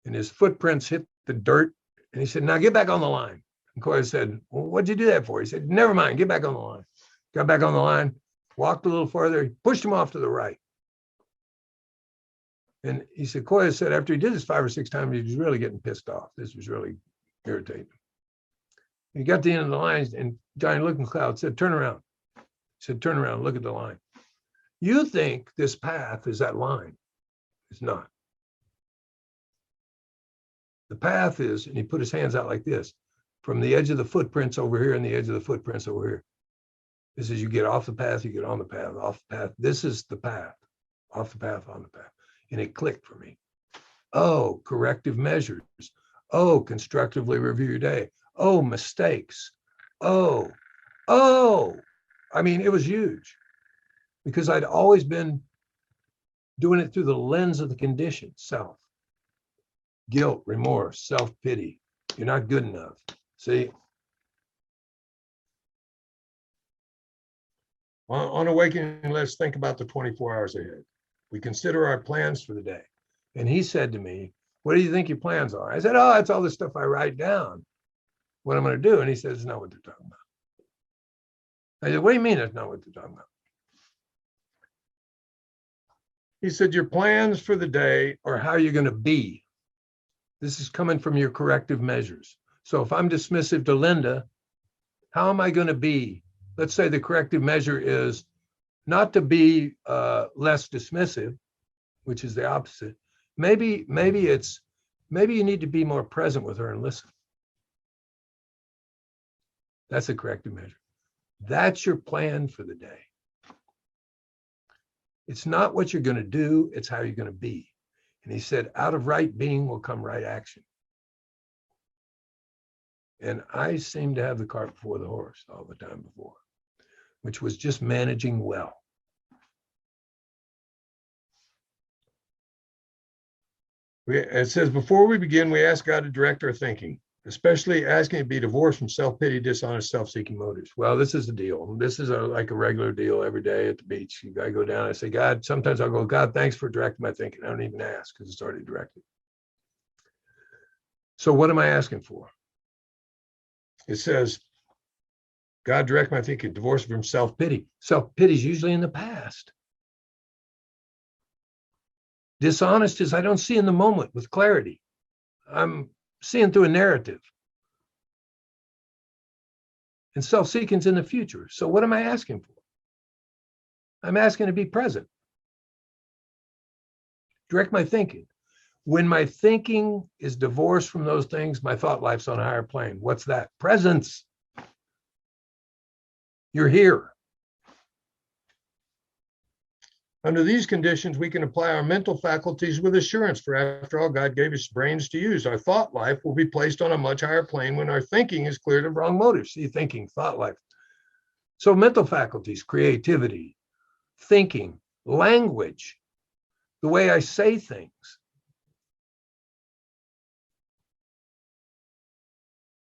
And his footprints hit the dirt. And he said, now get back on the line. And Koyas said, well, what'd you do that for? He said, never mind, get back on the line. Got back on the line, walked a little further, he pushed him off to the right. And he said, Koyas said, after he did this 5 or 6 times, he was really getting pissed off. This was really irritating. He got to the end of the line, and Johnny Looking Cloud said, turn around. He said, turn around, look at the line. You think this path is that line. It's not. The path is, and he put his hands out like this, from the edge of the footprints over here and the edge of the footprints over here. This is, you get off the path, you get on the path, off the path. This is the path, off the path, on the path. And it clicked for me. Oh, corrective measures. Oh, constructively review your day. Oh, mistakes. Oh, I mean, it was huge because I'd always been doing it through the lens of the condition, self. Guilt, remorse, self-pity. You're not good enough. See? On awakening, let's think about the 24 hours ahead. We consider our plans for the day. And he said to me, what do you think your plans are? I said, oh, it's all the stuff I write down, what I'm going to do. And he said, it's not what they're talking about. I said, what do you mean that's not what they're talking about? He said, your plans for the day are how you're going to be. This is coming from your corrective measures. So if I'm dismissive to Linda, how am I going to be? Let's say the corrective measure is not to be less dismissive, which is the opposite. Maybe you need to be more present with her and listen. That's a corrective measure. That's your plan for the day. It's not what you're going to do, it's how you're going to be. And he said, out of right being will come right action. And I seem to have the cart before the horse all the time before, which was just managing well. It says, before we begin, we ask God to direct our thinking, especially asking to be divorced from self-pity, dishonest, self-seeking motives. Well, this is the deal. This is like a regular deal every day at the beach. I go down, I say, God, sometimes I'll go, God, thanks for directing my thinking. I don't even ask because it's already directed. So what am I asking for? It says, God, direct my thinking, divorce from self-pity. Self-pity is usually in the past. Dishonest is I don't see in the moment with clarity. I'm seeing through a narrative. And self-seeking is in the future. So what am I asking for? I'm asking to be present. Direct my thinking. When my thinking is divorced from those things, my thought life's on a higher plane. What's that? Presence. You're here. Under these conditions, we can apply our mental faculties with assurance, for after all, God gave us brains to use. Our thought life will be placed on a much higher plane when our thinking is cleared of wrong motives. See, thinking, thought life. So mental faculties, creativity, thinking, language, the way I say things.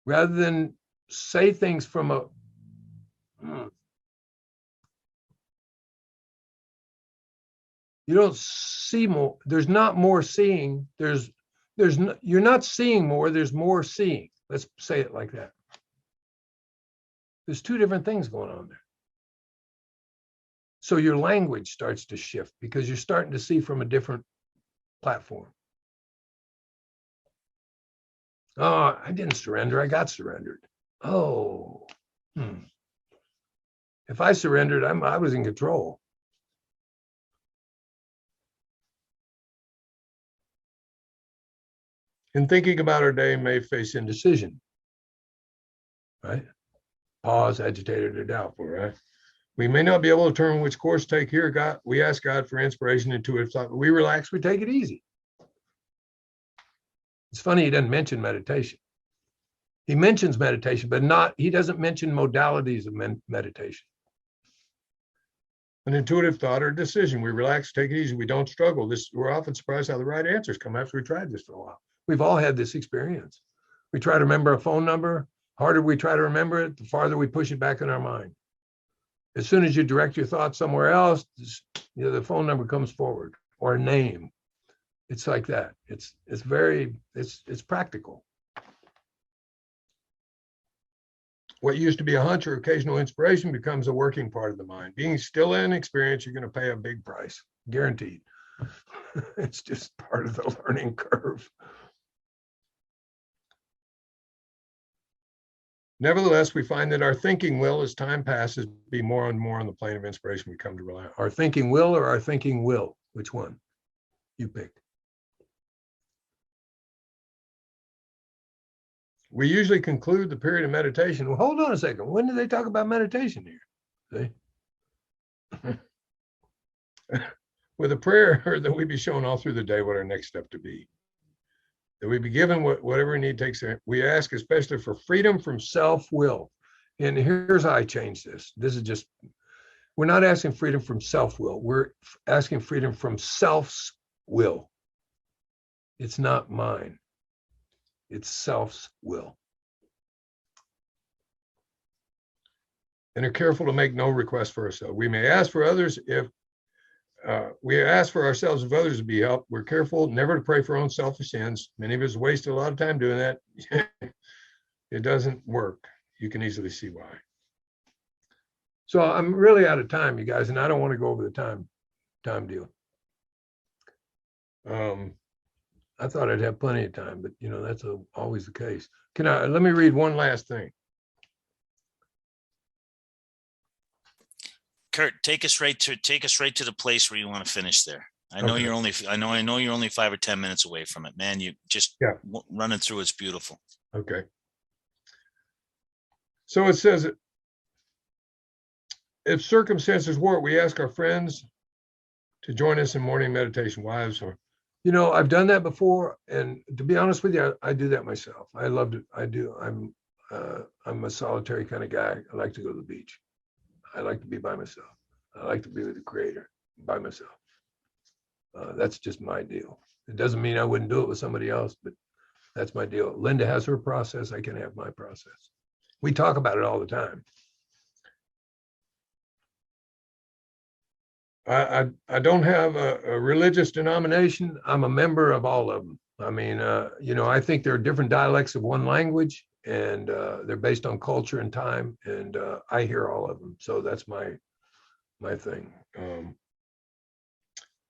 Rather than say things from a, you don't see more. There's not more seeing. You're not seeing more. There's more seeing. Let's say it like that. There's two different things going on there. So your language starts to shift because you're starting to see from a different platform. Oh, I didn't surrender. I got surrendered. Oh, if I surrendered, I was in control. In thinking about our day may face indecision, right? Pause, agitated, or doubtful, right? We may not be able to determine which course to take here. God, we ask God for inspiration, intuitive thought. We relax, we take it easy. It's funny he doesn't mention meditation. He mentions meditation, but he doesn't mention modalities of meditation. An intuitive thought or decision. We relax, take it easy. We don't struggle. We're often surprised how the right answers come after we tried this for a while. We've all had this experience. We try to remember a phone number. Harder we try to remember it, the farther we push it back in our mind. As soon as you direct your thoughts somewhere else, the phone number comes forward, or a name. It's like that. It's practical. What used to be a hunch or occasional inspiration becomes a working part of the mind. Being still in experience, you're going to pay a big price, guaranteed. It's just part of the learning curve. Nevertheless, we find that our thinking will, as time passes, be more and more on the plane of inspiration we come to rely on. Our thinking will or our thinking will? Which one? You pick. We usually conclude the period of meditation. Well, hold on a second. When do they talk about meditation here? See? With a prayer that we be shown all through the day what our next step to be. That we be given whatever we need takes. We ask especially for freedom from self-will. And here's how I change this. This is just, we're not asking freedom from self-will. We're asking freedom from self's will. It's not mine. It's self's will. And are careful to make no request for ourselves. We may ask for others if we ask for ourselves if others would be helped. We're careful never to pray for our own selfish ends. Many of us waste a lot of time doing that. It doesn't work. You can easily see why. So I'm really out of time, you guys, and I don't want to go over the time deal. I thought I'd have plenty of time, but that's always the case. Let me read one last thing. Kurt, take us right to the place where you want to finish there. I know you're only 5 or 10 minutes away from it, man. You just running through it's beautiful. Okay. So it says, if circumstances warrant, we ask our friends to join us in morning meditation, wives or, I've done that before. And to be honest with you, I do that myself. I love it. I do. I'm a solitary kind of guy. I like to go to the beach. I like to be by myself. I like to be with the Creator by myself. That's just my deal. It doesn't mean I wouldn't do it with somebody else, but that's my deal. Linda has her process. I can have my process. We talk about it all the time. I don't have a religious denomination. I'm a member of all of them. I mean, I think there are different dialects of one language, and they're based on culture and time, and I hear all of them. So that's my thing.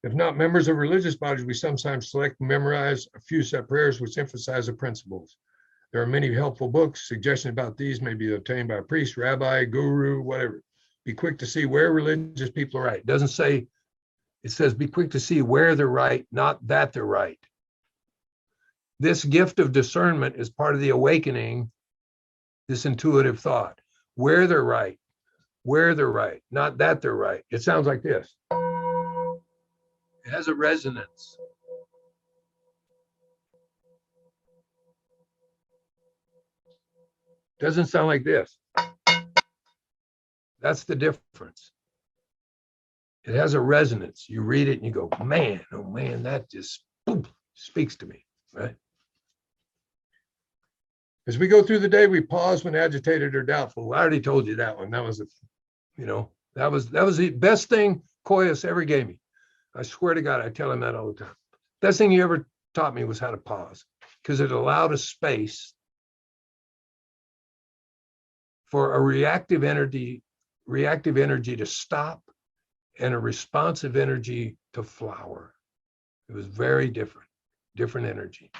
If not members of religious bodies, we sometimes select and memorize a few set prayers which emphasize the principles. There are many helpful books. Suggestions about these may be obtained by a priest, rabbi, guru, whatever. Be quick to see where religious people are right. It doesn't say, it says be quick to see where they're right, not that they're right. This gift of discernment is part of the awakening, this intuitive thought. Where they're right, not that they're right. It sounds like this. It has a resonance. Doesn't sound like this. That's the difference. It has a resonance. You read it and you go, man, oh man, that just boom, speaks to me, right? As we go through the day, we pause when agitated or doubtful. I already told you that one. That was the best thing Koyas ever gave me. I swear to God, I tell him that all the time. Best thing he ever taught me was how to pause, because it allowed a space for a reactive energy to stop and a responsive energy to flower. It was very different energy.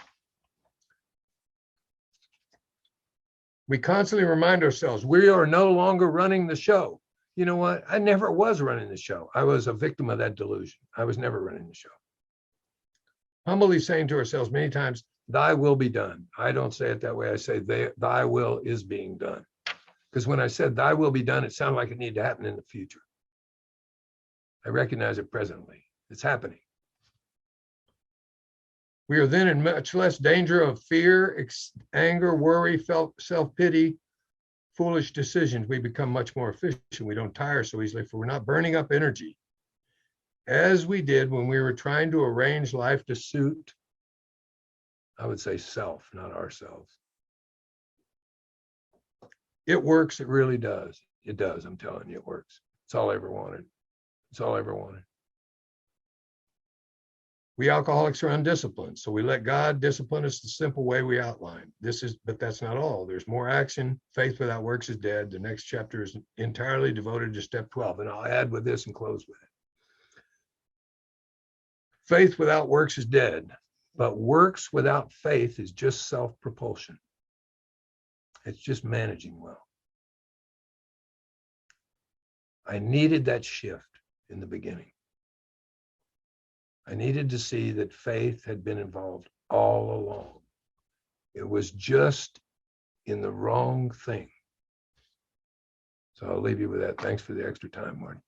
We constantly remind ourselves, we are no longer running the show. You know what? I never was running the show. I was a victim of that delusion. I was never running the show. Humbly saying to ourselves many times, thy will be done. I don't say it that way. I say, thy will is being done. Because when I said thy will be done, it sounded like it needed to happen in the future. I recognize it presently. It's happening. We are then in much less danger of fear, anger, worry, self-pity, foolish decisions. We become much more efficient. We don't tire so easily, for we're not burning up energy as we did when we were trying to arrange life to suit, I would say, self, not ourselves. It works. It really does. It does. I'm telling you, it works. It's all I ever wanted. It's all I ever wanted. We alcoholics are undisciplined, so we let God discipline us the simple way we outlined. But that's not all. There's more action. Faith without works is dead. The next chapter is entirely devoted to step 12, and I'll add with this and close with it. Faith without works is dead, but works without faith is just self-propulsion. It's just managing well. I needed that shift in the beginning. I needed to see that faith had been involved all along. It was just in the wrong thing. So I'll leave you with that. Thanks for the extra time, Marty.